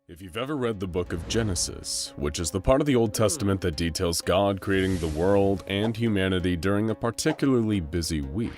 If you've ever read the book of Genesis, which is the part of the Old Testament that details God creating the world and humanity during a particularly busy week,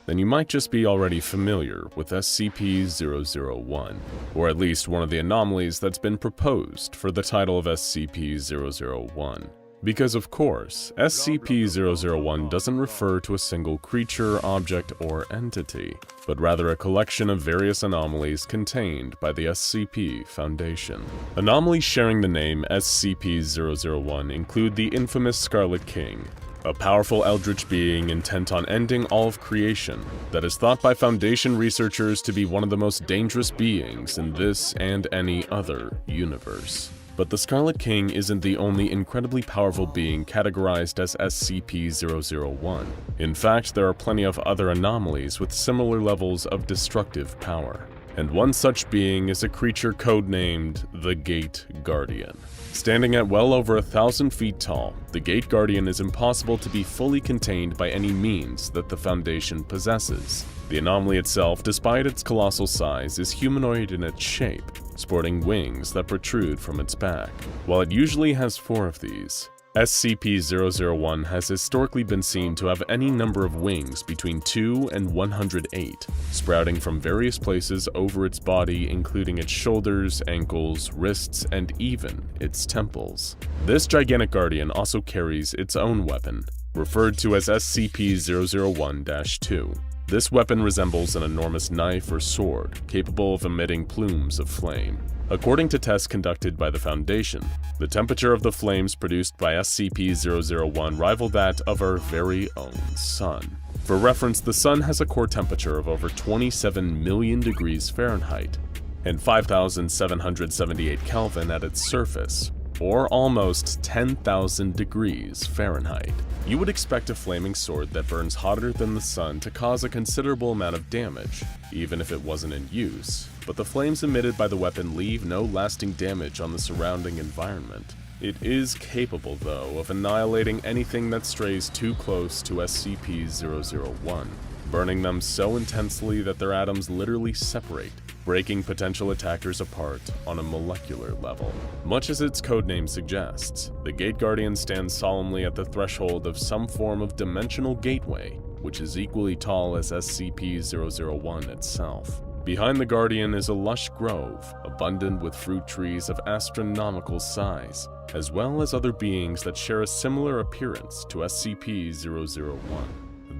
then you might just be already familiar with SCP-001, or at least one of the anomalies that's been proposed for the title of SCP-001. Because of course, SCP-001 doesn't refer to a single creature, object, or entity, but rather a collection of various anomalies contained by the SCP Foundation. Anomalies sharing the name SCP-001 include the infamous Scarlet King, a powerful eldritch being intent on ending all of creation that is thought by Foundation researchers to be one of the most dangerous beings in this and any other universe. But the Scarlet King isn't the only incredibly powerful being categorized as SCP-001. In fact, there are plenty of other anomalies with similar levels of destructive power. And one such being is a creature codenamed the Gate Guardian. Standing at well over 1,000 feet tall, the Gate Guardian is impossible to be fully contained by any means that the Foundation possesses. The anomaly itself, despite its colossal size, is humanoid in its shape, sporting wings that protrude from its back. While it usually has 4 of these, SCP-001 has historically been seen to have any number of wings between 2 and 108, sprouting from various places over its body, including its shoulders, ankles, wrists, and even its temples. This gigantic guardian also carries its own weapon, referred to as SCP-001-2. This weapon resembles an enormous knife or sword, capable of emitting plumes of flame. According to tests conducted by the Foundation, the temperature of the flames produced by SCP-001 rival that of our very own Sun. For reference, the Sun has a core temperature of over 27 million degrees Fahrenheit and 5,778 Kelvin at its surface, or almost 10,000 degrees Fahrenheit. You would expect a flaming sword that burns hotter than the sun to cause a considerable amount of damage, even if it wasn't in use, but the flames emitted by the weapon leave no lasting damage on the surrounding environment. It is capable, though, of annihilating anything that strays too close to SCP-001, burning them so intensely that their atoms literally separate, breaking potential attackers apart on a molecular level. Much as its codename suggests, the Gate Guardian stands solemnly at the threshold of some form of dimensional gateway, which is equally tall as SCP-001 itself. Behind the Guardian is a lush grove, abundant with fruit trees of astronomical size, as well as other beings that share a similar appearance to SCP-001.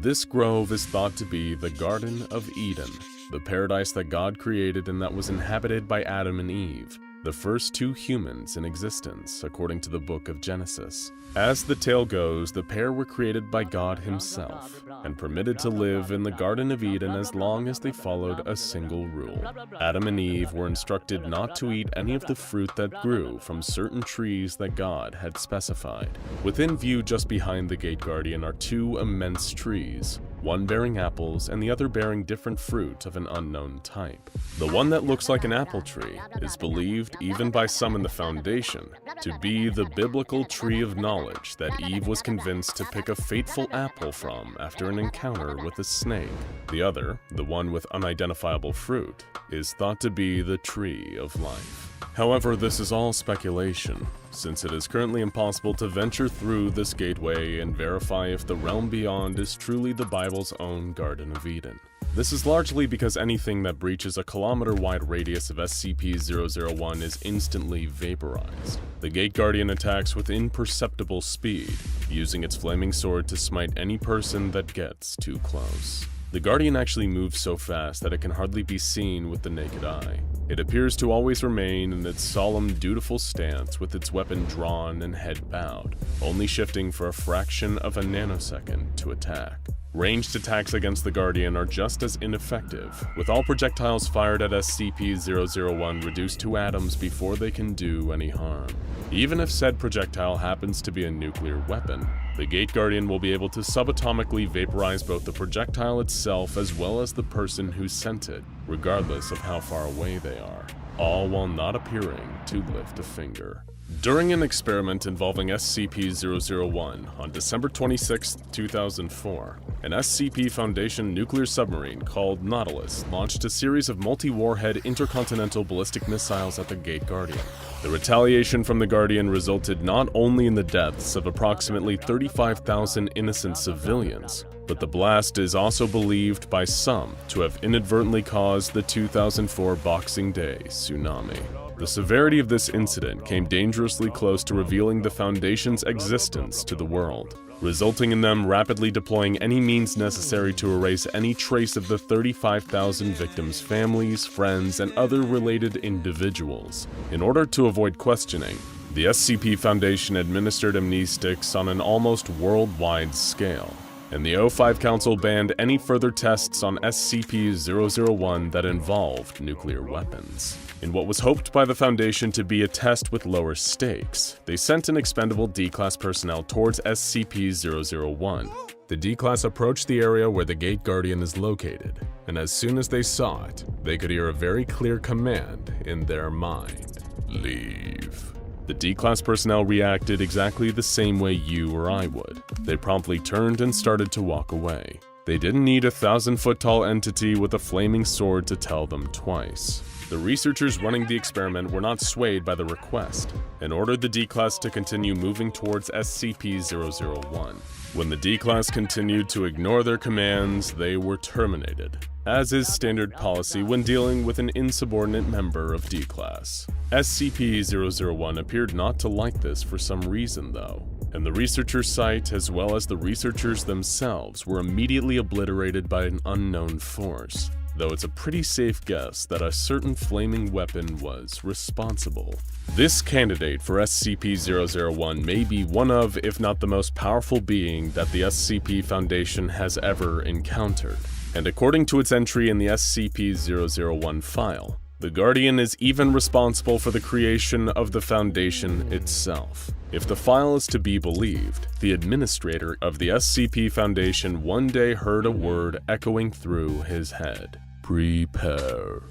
This grove is thought to be the Garden of Eden, the paradise that God created and that was inhabited by Adam and Eve, the first 2 humans in existence, according to the book of Genesis. As the tale goes, the pair were created by God himself and permitted to live in the Garden of Eden as long as they followed a single rule. Adam and Eve were instructed not to eat any of the fruit that grew from certain trees that God had specified. Within view just behind the Gate Guardian are 2 immense trees, one bearing apples and the other bearing different fruit of an unknown type. The one that looks like an apple tree is believed, even by some in the Foundation, to be the biblical tree of knowledge that Eve was convinced to pick a fateful apple from after an encounter with a snake. The other, the one with unidentifiable fruit, is thought to be the tree of life. However, this is all speculation, since it is currently impossible to venture through this gateway and verify if the realm beyond is truly the Bible's own Garden of Eden. This is largely because anything that breaches a kilometer-wide radius of SCP-001 is instantly vaporized. The Gate Guardian attacks with imperceptible speed, using its flaming sword to smite any person that gets too close. The Guardian actually moves so fast that it can hardly be seen with the naked eye. It appears to always remain in its solemn, dutiful stance with its weapon drawn and head bowed, only shifting for a fraction of a nanosecond to attack. Ranged attacks against the Guardian are just as ineffective, with all projectiles fired at SCP-001 reduced to atoms before they can do any harm. Even if said projectile happens to be a nuclear weapon, the Gate Guardian will be able to subatomically vaporize both the projectile itself as well as the person who sent it, regardless of how far away they are, all while not appearing to lift a finger. During an experiment involving SCP-001 on December 26, 2004, an SCP Foundation nuclear submarine called Nautilus launched a series of multi-warhead intercontinental ballistic missiles at the Gate Guardian. The retaliation from the Guardian resulted not only in the deaths of approximately 35,000 innocent civilians, but the blast is also believed by some to have inadvertently caused the 2004 Boxing Day tsunami. The severity of this incident came dangerously close to revealing the Foundation's existence to the world, resulting in them rapidly deploying any means necessary to erase any trace of the 35,000 victims' families, friends, and other related individuals. In order to avoid questioning, the SCP Foundation administered amnestics on an almost worldwide scale, and the O5 Council banned any further tests on SCP-001 that involved nuclear weapons. In what was hoped by the Foundation to be a test with lower stakes, they sent an expendable D-Class personnel towards SCP-001. The D-Class approached the area where the Gate Guardian is located, and as soon as they saw it, they could hear a very clear command in their mind: leave. The D-Class personnel reacted exactly the same way you or I would. They promptly turned and started to walk away. They didn't need a 1,000-foot-tall entity with a flaming sword to tell them twice. The researchers running the experiment were not swayed by the request and ordered the D-Class to continue moving towards SCP-001. When the D-Class continued to ignore their commands, they were terminated, as is standard policy when dealing with an insubordinate member of D-Class. SCP-001 appeared not to like this for some reason though, and the researcher site as well as the researchers themselves were immediately obliterated by an unknown force, though it's a pretty safe guess that a certain flaming weapon was responsible. This candidate for SCP-001 may be one of, if not the most powerful being that the SCP Foundation has ever encountered. And according to its entry in the SCP-001 file, the Guardian is even responsible for the creation of the Foundation itself. If the file is to be believed, the administrator of the SCP Foundation one day heard a word echoing through his head: prepare.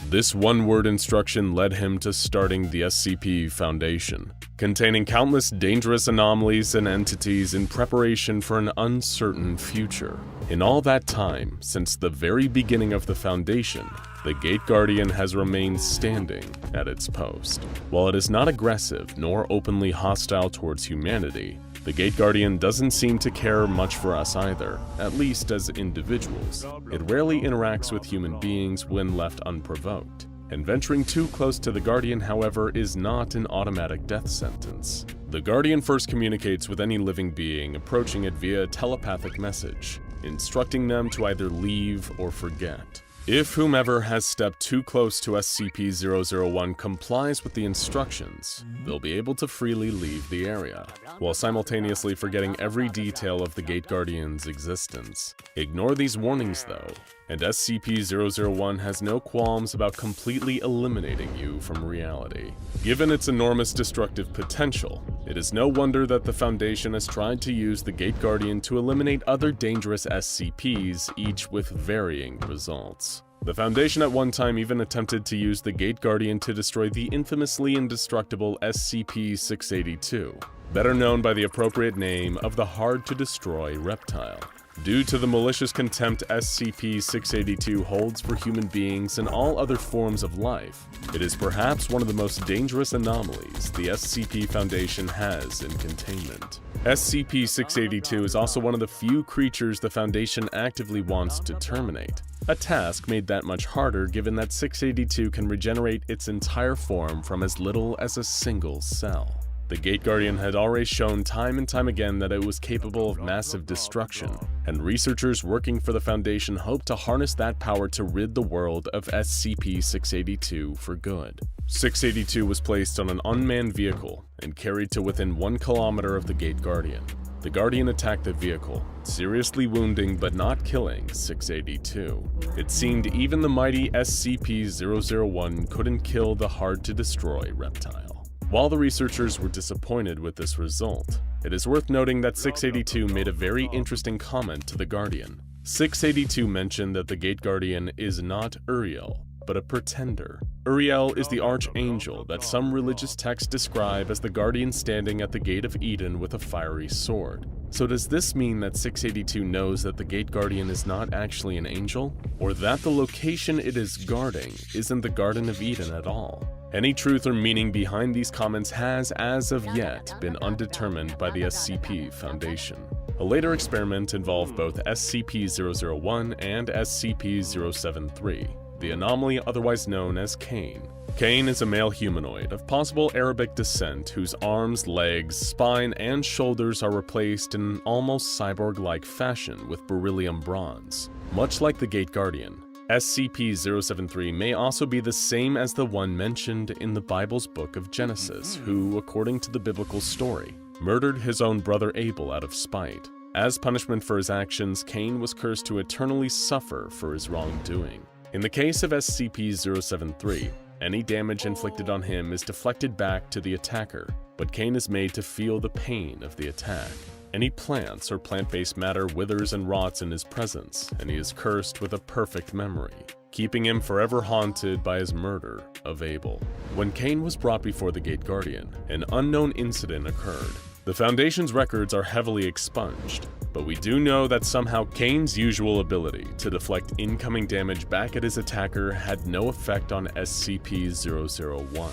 This one-word instruction led him to starting the SCP Foundation, containing countless dangerous anomalies and entities in preparation for an uncertain future. In all that time, since the very beginning of the Foundation, the Gate Guardian has remained standing at its post. While it is not aggressive nor openly hostile towards humanity, the Gate Guardian doesn't seem to care much for us either, at least as individuals. It rarely interacts with human beings when left unprovoked, and venturing too close to the Guardian, however, is not an automatic death sentence. The Guardian first communicates with any living being approaching it via a telepathic message, instructing them to either leave or forget. If whomever has stepped too close to SCP-001 complies with the instructions, they'll be able to freely leave the area, while simultaneously forgetting every detail of the Gate Guardian's existence. Ignore these warnings though, and SCP-001 has no qualms about completely eliminating you from reality. Given its enormous destructive potential, it is no wonder that the Foundation has tried to use the Gate Guardian to eliminate other dangerous SCPs, each with varying results. The Foundation at one time even attempted to use the Gate Guardian to destroy the infamously indestructible SCP-682, better known by the appropriate name of the hard-to-destroy reptile. Due to the malicious contempt SCP-682 holds for human beings and all other forms of life, it is perhaps one of the most dangerous anomalies the SCP Foundation has in containment. SCP-682 is also one of the few creatures the Foundation actively wants to terminate, a task made that much harder given that 682 can regenerate its entire form from as little as a single cell. The Gate Guardian had already shown time and time again that it was capable of massive destruction, and researchers working for the Foundation hoped to harness that power to rid the world of SCP-682 for good. 682 was placed on an unmanned vehicle and carried to within 1 kilometer of the Gate Guardian. The Guardian attacked the vehicle, seriously wounding but not killing 682. It seemed even the mighty SCP-001 couldn't kill the hard-to-destroy reptile. While the researchers were disappointed with this result, it is worth noting that 682 made a very interesting comment to the Guardian. 682 mentioned that the Gate Guardian is not Uriel, but a pretender. Uriel is the archangel that some religious texts describe as the guardian standing at the gate of Eden with a fiery sword. So does this mean that 682 knows that the gate guardian is not actually an angel? Or that the location it is guarding isn't the Garden of Eden at all? Any truth or meaning behind these comments has, as of yet, been undetermined by the SCP Foundation. A later experiment involved both SCP-001 and SCP-073, the anomaly otherwise known as Cain. Cain is a male humanoid of possible Arabic descent whose arms, legs, spine, and shoulders are replaced in an almost cyborg-like fashion with beryllium bronze. Much like the Gate Guardian, SCP-073 may also be the same as the one mentioned in the Bible's book of Genesis, who, according to the biblical story, murdered his own brother Abel out of spite. As punishment for his actions, Cain was cursed to eternally suffer for his wrongdoing. In the case of SCP-073, any damage inflicted on him is deflected back to the attacker, but Cain is made to feel the pain of the attack. Any plants or plant-based matter withers and rots in his presence, and he is cursed with a perfect memory, keeping him forever haunted by his murder of Abel. When Cain was brought before the Gate Guardian, an unknown incident occurred. The Foundation's records are heavily expunged, but we do know that somehow Cain's usual ability to deflect incoming damage back at his attacker had no effect on SCP-001.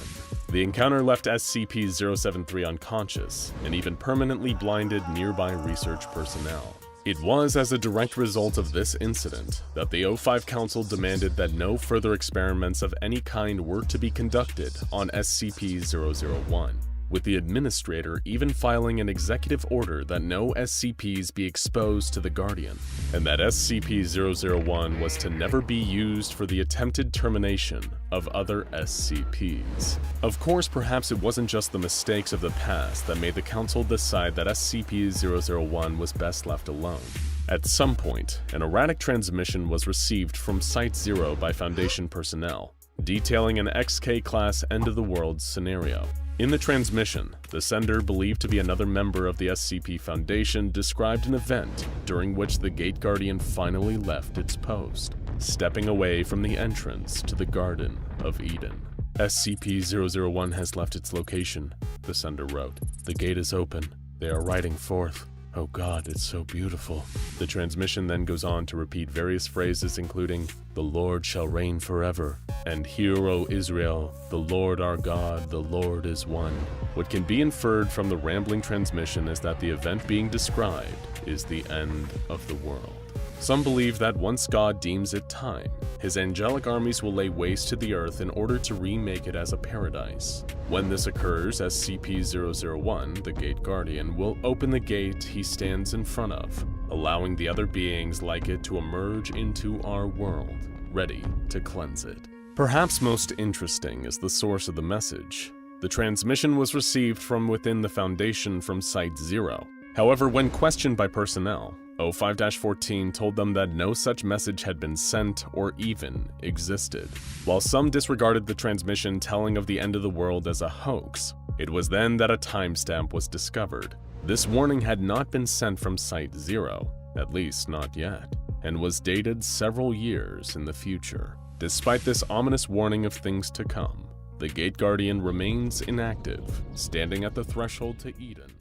The encounter left SCP-073 unconscious and even permanently blinded nearby research personnel. It was as a direct result of this incident that the O5 Council demanded that no further experiments of any kind were to be conducted on SCP-001, with the administrator even filing an executive order that no SCPs be exposed to the Guardian, and that SCP-001 was to never be used for the attempted termination of other SCPs. Of course, perhaps it wasn't just the mistakes of the past that made the Council decide that SCP-001 was best left alone. At some point, an erratic transmission was received from Site-0 by Foundation personnel, detailing an XK-class end-of-the-world scenario. In the transmission, the sender, believed to be another member of the SCP Foundation, described an event during which the Gate Guardian finally left its post, stepping away from the entrance to the Garden of Eden. SCP-001 has left its location, the sender wrote. The gate is open. They are riding forth. Oh God, it's so beautiful. The transmission then goes on to repeat various phrases including, "The Lord shall reign forever," and "Hear, O Israel, the Lord our God, the Lord is one." What can be inferred from the rambling transmission is that the event being described is the end of the world. Some believe that once God deems it time, his angelic armies will lay waste to the earth in order to remake it as a paradise. When this occurs, SCP-001, the Gate Guardian, will open the gate he stands in front of, allowing the other beings like it to emerge into our world, ready to cleanse it. Perhaps most interesting is the source of the message. The transmission was received from within the Foundation from Site-0. However, when questioned by personnel, O5-14 told them that no such message had been sent or even existed. While some disregarded the transmission telling of the end of the world as a hoax, it was then that a timestamp was discovered. This warning had not been sent from Site-0, at least not yet, and was dated several years in the future. Despite this ominous warning of things to come, the Gate Guardian remains inactive, standing at the threshold to Eden.